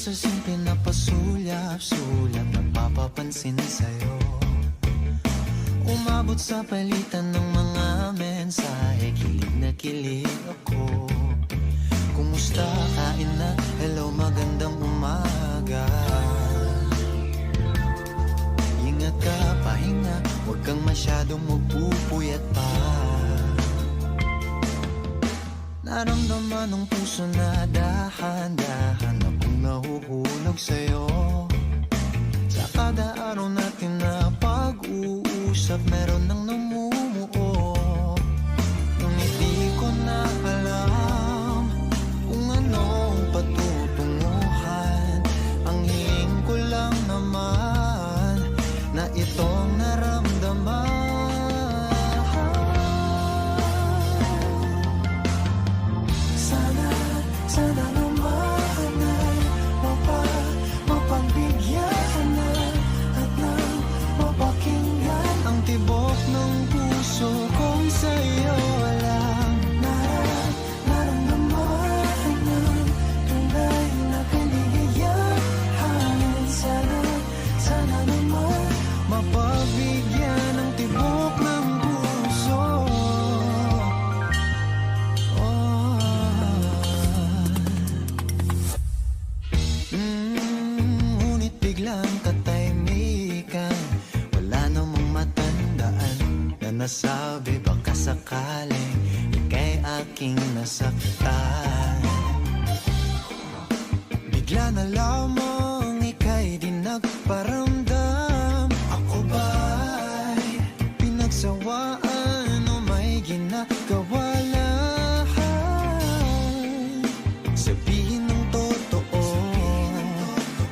sa simple na pasulyap-sulyap, nagpapapansin sa'yo. Umabot sa palitan ng mga mensahe, kilig na kilig ako. Kumusta, kain na, hello, magandang umaga. Ingat ka, pahinga, huwag kang masyadong magpupuyat pa. Naramdaman ng puso na dahan-dahan akong nahuhulog sa'yo. Sa kada araw natin na pag-uusap, meron nang namumuo. Ngunit di ko na alam kung anong patutunguhan. Ang hiling ko lang naman na itong naramdaman. Sana naman ay mapagbigyan na at nang mapakinggan ang tibok ng puso kong sa'yo lang. Naramdaman ng tunay na kaligayahan. Sana naman mapagbigyan ang tibok ng puso. Ngunit biglang katahimikan, wala namang matandaan na nasabi baka sakaling ika'y aking nasaktan. Bigla na lamang ika'y di nagparamdam. Ako ba'y pinagsawaan o may ginagawa lang? Sabihin ng totoo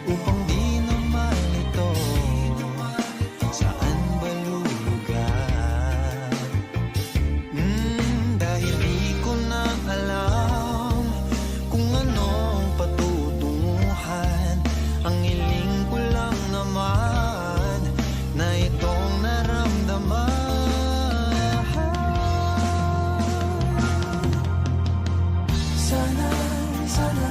upang di na malito. Saan ba lulugar? Dahil di ko na alam kung anong patutunguhan. Ang hiling ko lang naman na itong naramdaman. Sana